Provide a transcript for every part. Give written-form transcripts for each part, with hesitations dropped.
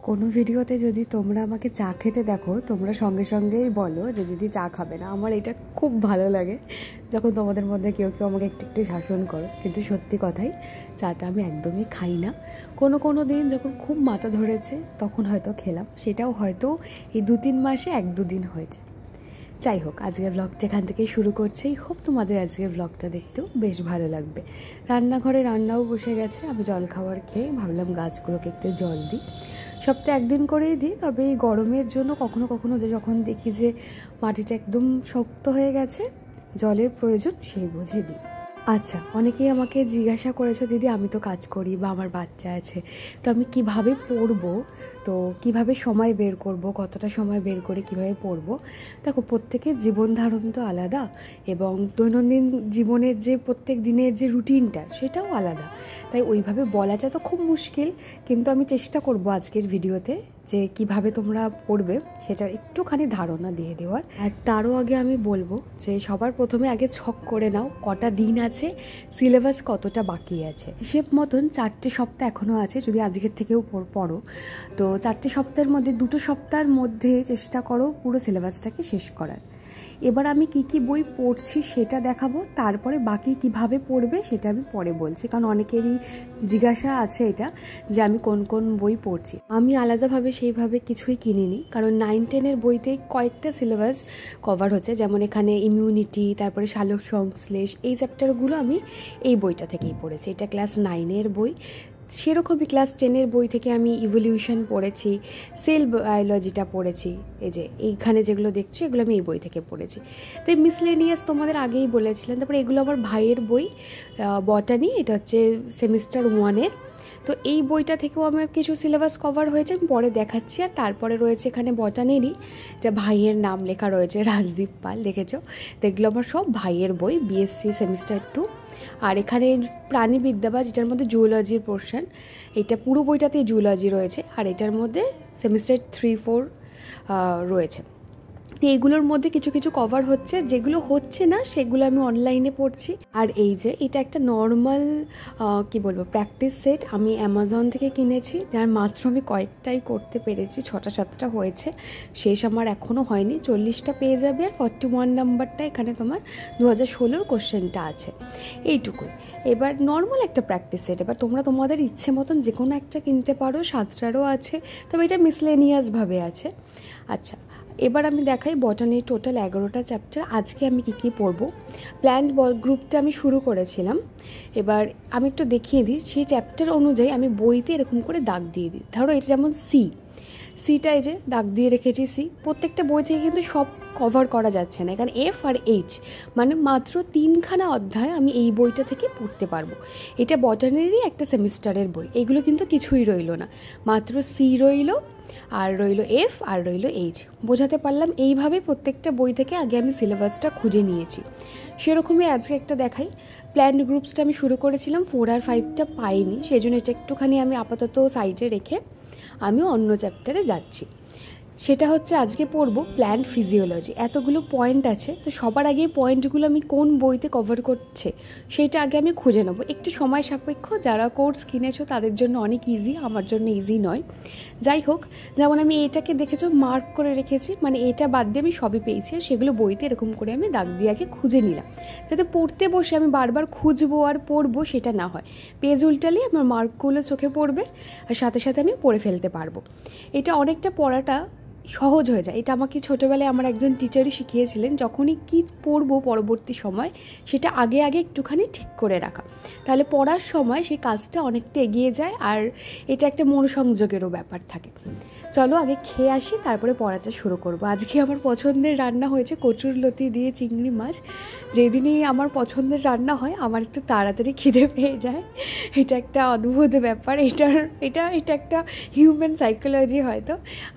কোনো ভিডিওতে যদি তোমরা আমাকে চা খেতে দেখো, তোমরা সঙ্গে সঙ্গেই বলো যে দিদি চা খাবে না। আমার এটা খুব ভালো লাগে যখন তোমাদের মধ্যে কেউ কেউ আমাকে একটু একটু শাসন করো। কিন্তু সত্যি কথাই, চাটা আমি একদমই খাই না। কোনো দিন যখন খুব মাথা ধরেছে তখন হয়তো খেলাম, সেটাও হয়তো এই 2-3 মাসে 1-2 দিন হয়েছে। যাই হোক, আজকের ব্লগটা এখান থেকেই শুরু করছি। হোপ তোমাদের আজকের ব্লগটা দেখতেও বেশ ভালো লাগবে। রান্নাঘরে রান্নাও বসে গেছে। আমি জলখাবার খেয়ে ভাবলাম গাছগুলোকে একটু জল দিই। সপ্তাহে 1 দিন করেই দিই, তবে এই গরমের জন্য কখনো কখনো যখন দেখি যে মাটিটা একদম শক্ত হয়ে গেছে, জলের প্রয়োজন, সেই বুঝে দিই। আচ্ছা, অনেকেই আমাকে জিজ্ঞাসা করেছো, দিদি আমি তো কাজ করি বা আমার বাচ্চা আছে, তো আমি কিভাবে পড়বো, তো কিভাবে সময় বের করব, কতটা সময় বের করে কিভাবে পড়বো। দেখো, প্রত্যেকের জীবন ধারণ তো আলাদা, এবং দৈনন্দিন জীবনের যে প্রত্যেক দিনের যে রুটিনটা সেটাও আলাদা। তাই ওইভাবে বলাটা তো খুব মুশকিল, কিন্তু আমি চেষ্টা করব আজকের ভিডিওতে যে কিভাবে তোমরা পড়বে সেটার একটুখানি ধারণা দিয়ে দেওয়ার। আর তারও আগে আমি বলবো যে সবার প্রথমে আগে ছক করে নাও কটা দিন আছে, সিলেবাস কতটা বাকি আছে। হিসেব মতন 4টে সপ্তাহ এখনও আছে। যদি আজকের থেকেও পড়ো তো 4টে সপ্তাহের মধ্যে 2টো সপ্তাহের মধ্যে চেষ্টা করো পুরো সিলেবাসটাকে শেষ করার। এবার আমি কি বই পড়ছি সেটা দেখাবো, তারপরে বাকি কিভাবে পড়বে সেটা আমি পরে বলছি। কারণ অনেকেরই জিজ্ঞাসা আছে এটা, যে আমি কোন কোন বই পড়ছি। আমি আলাদাভাবে সেইভাবে কিছুই কিনিনি, কারণ 9-10-এর বইতে কয়েকটা সিলেবাস কভার হচ্ছে। যেমন এখানে ইমিউনিটি, তারপরে সালোক সংশ্লেষ, এই চ্যাপ্টারগুলো আমি এই বইটা থেকেই পড়েছি। এটা ক্লাস 9-এর বই। সেরকমই ক্লাস 10-এর বই থেকে আমি ইভলিউশন পড়েছি, সেল বায়োলজিটা পড়েছি। এই যে এইখানে যেগুলো দেখছি এগুলো আমি এই বই থেকে পড়েছি। তো মিসলেনিয়াস তোমাদের আগেই বলেছিলাম। তারপরে এগুলো আমার ভাইয়ের বই, বটানি, এটা হচ্ছে সেমিস্টার 1-এর। তো এই বইটা থেকেও আমার কিছু সিলেবাস কভার হয়েছে, আমি পরে দেখাচ্ছি। আর তারপরে রয়েছে এখানে বটানেরই, এটা ভাইয়ের নাম লেখা রয়েছে, রাজদীপ পাল, দেখেছো? তো এগুলো আমার সব ভাইয়ের বই, বিএসসি সেমিস্টার 2। আর এখানে প্রাণীবিদ্যা বা যেটার মধ্যে জুওলজির পোর্শন, এটা পুরো বইটাতেই জুওলজি রয়েছে। আর এটার মধ্যে সেমিস্টার 3-4 রয়েছে। তো এইগুলোর মধ্যে কিছু কিছু কভার হচ্ছে, যেগুলো হচ্ছে না সেগুলো আমি অনলাইনে পড়ছি। আর এই যে এটা একটা নর্মাল কি বলবো প্র্যাকটিস সেট, আমি অ্যামাজন থেকে কিনেছি, যার মাত্র আমি কয়েকটাই করতে পেরেছি, 6টা-7টা হয়েছে, শেষ আমার এখনও হয়নি। 40টা পেয়ে যাবে। আর 41 নাম্বারটা এখানে তোমার 2016-র কোশ্চেনটা আছে, এইটুকুই। এবার নর্মাল একটা প্র্যাকটিস সেট। এবার তোমরা তোমাদের ইচ্ছে মতন যে কোনো একটা কিনতে পারো, 7টারও আছে, তবে এটা মিসলেনিয়াসভাবে আছে। আচ্ছা, এবার আমি দেখাই বটানির টোটাল 11টা চ্যাপ্টার। আজকে আমি কী পড়বো। প্ল্যান্ট গ্রুপটা আমি শুরু করেছিলাম। এবার আমি একটু দেখিয়ে দিই, সেই চ্যাপ্টার অনুযায়ী আমি বইতে এরকম করে দাগ দিয়ে দিই। ধরো এটা যেমন সিটা, এই যে দাগ দিয়ে রেখেছি সি। প্রত্যেকটা বই থেকে কিন্তু সব কভার করা যাচ্ছে না, এখানে এফ আর এইচ, মানে মাত্র 3খানা অধ্যায় আমি এই বইটা থেকে পড়তে পারবো। এটা বটানিরই একটা সেমিস্টারের বই। এগুলো কিন্তু কিছুই রইল না, মাত্র সি রইল, আর রইল এফ, আর রইল এইচ। বোঝাতে পারলাম? এইভাবে প্রত্যেকটা বই থেকে আগে আমি সিলেবাসটা খুঁজে নিয়েছি। সেরকমই আজকে একটা দেখাই। প্ল্যান্ট গ্রুপসটা আমি শুরু করেছিলাম, 4 আর 5টা পাইনি, সেই জন্য এটা একটুখানি আমি আপাতত সাইডে রেখে আমি অন্য চ্যাপ্টারে যাচ্ছি। সেটা হচ্ছে আজকে পড়বো প্ল্যান্ট ফিজিওলজি। এতগুলো পয়েন্ট আছে, তো সবার আগে পয়েন্টগুলো আমি কোন বইতে কভার করছে সেইটা আগে আমি খুঁজে নেবো। একটু সময় সাপেক্ষ, যারা কোর্স কিনেছো তাদের জন্য অনেক ইজি, আমার জন্য ইজি নয়। যাই হোক, যেমন আমি এটাকে দেখেছো মার্ক করে রেখেছি, মানে এটা বাদ দিয়ে আমি সবই পেয়েছি। সেগুলো বইতে এরকম করে আমি দাগ দিয়ে আগে খুঁজে নিলাম, যাতে পড়তে বসে আমি বারবার খুঁজবো আর পড়বো সেটা না হয়। পেজ উল্টালে আমার মার্কগুলো চোখে পড়বে, আর সাথে সাথে আমি পড়ে ফেলতে পারবো। এটা অনেকটা পড়াটা সহজ হয়ে যায়। এটা আমাকে ছোটোবেলায় আমার একজন টিচারই শিখিয়েছিলেন, যখনই কি পড়বো পরবর্তী সময় সেটা আগে একটুখানি ঠিক করে রাখা, তাহলে পড়ার সময় সেই কাজটা অনেকটা এগিয়ে যায়। আর এটা একটা মনোসংযোগেরও ব্যাপার থাকে। চলো আগে খেয়ে আসি, তারপরে পড়াটা শুরু করব। আজকে আমার পছন্দের রান্না হয়েছে কচুরলতি দিয়ে চিংড়ি মাছ। যেদিনই আমার পছন্দের রান্না হয় আমার একটু তাড়াতাড়ি খিদে পেয়ে যায়। এটা একটা অদ্ভুত ব্যাপার। এটা একটা হিউম্যান সাইকোলজি হয়তো।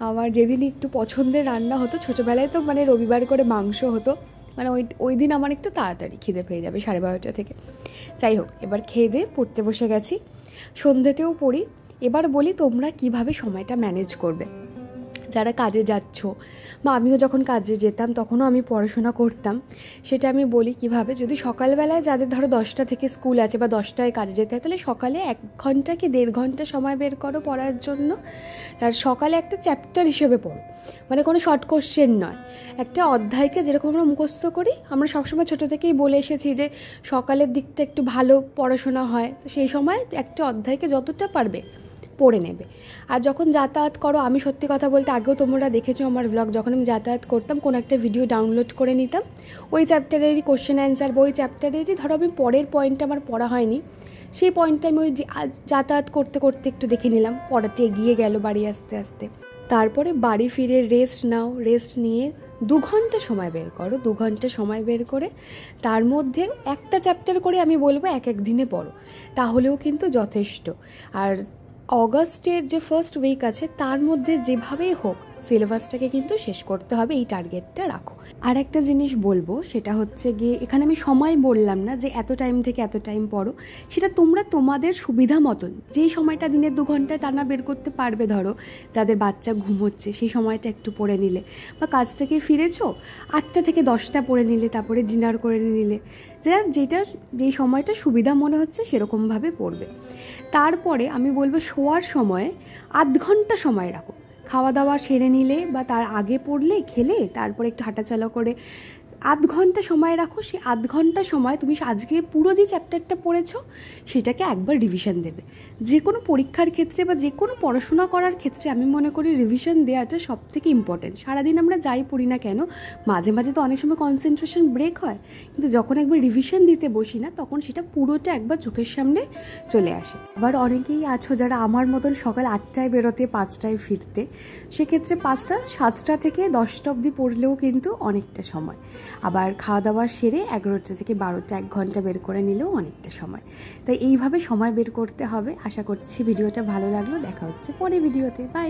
আমার যেদিনই একটু পছন্দের রান্না হতো, ছোটোবেলায় তো মানে রবিবার করে মাংস হতো, মানে ওই দিন আমার একটু তাড়াতাড়ি খিদে পেয়ে যাবে, 12:30 থেকে। যাই হোক, এবার খেয়ে দিয়ে পড়তে বসে গেছি। সন্ধ্যেতেও পড়ি। এবার বলি তোমরা কিভাবে সময়টা ম্যানেজ করবে। যারা কাজে যাচ্ছ বা আমিও যখন কাজে যেতাম তখনও আমি পড়াশোনা করতাম, সেটা আমি বলি কিভাবে। যদি সকালবেলায় যাদের ধরো 10টা থেকে স্কুল আছে বা 10টায় কাজে যেতে হয়, তাহলে সকালে 1 ঘন্টা কি 1.5 ঘন্টা সময় বের করো পড়ার জন্য। আর সকালে একটা চ্যাপ্টার হিসেবে পড়ো, মানে কোনো শর্ট কোশ্চেন নয়, একটা অধ্যায়কে যেরকম আমরা মুখস্থ করি। আমরা সবসময় ছোটো থেকেই বলে এসেছি যে সকালের দিকটা একটু ভালো পড়াশোনা হয়, তো সেই সময় একটা অধ্যায়কে যতটা পারবে পড়ে নেবে। আর যখন যাতায়াত করো, আমি সত্যি কথা বলতে আগেও তোমরা দেখেছো আমার ব্লগ, যখন আমি যাতায়াত করতাম কোনো একটা ভিডিও ডাউনলোড করে নিতাম, ওই চ্যাপ্টারেরই কোশ্চেন অ্যান্সার বা ওই চ্যাপ্টারেরই ধরো আমি পরের পয়েন্টটা আমার পড়া হয়নি, সেই পয়েন্টটা আমি ওই যাতায়াত করতে করতে একটু দেখে নিলাম, পড়াতে এগিয়ে গেল বাড়ি আস্তে আস্তে। তারপরে বাড়ি ফিরে রেস্ট নাও, রেস্ট নিয়ে 2 ঘন্টা সময় বের করো, 2 ঘন্টা সময় বের করে তার মধ্যে একটা চ্যাপ্টার করে আমি বলবো এক দিনে পড়ো, তাহলেও কিন্তু যথেষ্ট। আর অগাস্টের যে ফার্স্ট উইক আছে তার মধ্যে যেভাবেই হোক সিলেবাসটাকে কিন্তু শেষ করতে হবে, এই টার্গেটটা রাখো। আর একটা জিনিস বলবো, সেটা হচ্ছে গিয়ে এখানে আমি সময় বললাম না যে এত টাইম থেকে এত টাইম পড়ো, সেটা তোমরা তোমাদের সুবিধা মতন যেই সময়টা দিনে 2 ঘন্টা টানা বের করতে পারবে, ধরো যাদের বাচ্চা ঘুমোচ্ছে সেই সময়টা একটু পড়ে নিলে, বা কাজ থেকে ফিরেছো 8টা থেকে 10টা পড়ে নিলে, তারপরে ডিনার করে নিলে, যেই সময়টা সুবিধা মনে হচ্ছে সেরকমভাবে পড়বে। তারপরে আমি বলবো শোয়ার সময় 1/2 ঘন্টা সময় রাখো, খাওয়া দাওয়া সেরে নিলে বা তার আগে পড়লে, খেলে তারপরে একটু হাঁটাচলা করে 1/2 ঘন্টা সময় রাখো। সেই 1/2 ঘন্টা সময় তুমি আজকে পুরো যে চ্যাপ্টারটা পড়েছো সেটাকে একবার রিভিশন দেবে। যে কোনো পরীক্ষার ক্ষেত্রে বা যে কোনো পড়াশোনা করার ক্ষেত্রে আমি মনে করি রিভিশন দেওয়াটা সবথেকে ইম্পর্টেন্ট। সারাদিন আমরা যাই পড়ি না কেন, মাঝে মাঝে তো অনেক সময় কনসেন্ট্রেশন ব্রেক হয়, কিন্তু যখন একবার রিভিশন দিতে বসি না তখন সেটা পুরোটা একবার চোখের সামনে চলে আসে। আবার অনেকেই আছো যারা আমার মতন সকাল 8টায় বেরোতে 5টায় ফিরতে, সেক্ষেত্রে 5টা 7টা থেকে 10টা অবধি পড়লেও কিন্তু অনেকটা সময়। আবার খাওয়া দাওয়া সেরে 11টা থেকে 12টা 1 ঘন্টা বের করে নিলেও অনেকটা সময়। তাই এইভাবে সময় বের করতে হবে। আশা করছি ভিডিওটা ভালো লাগলো, দেখা হচ্ছে পরের ভিডিওতে, বাই।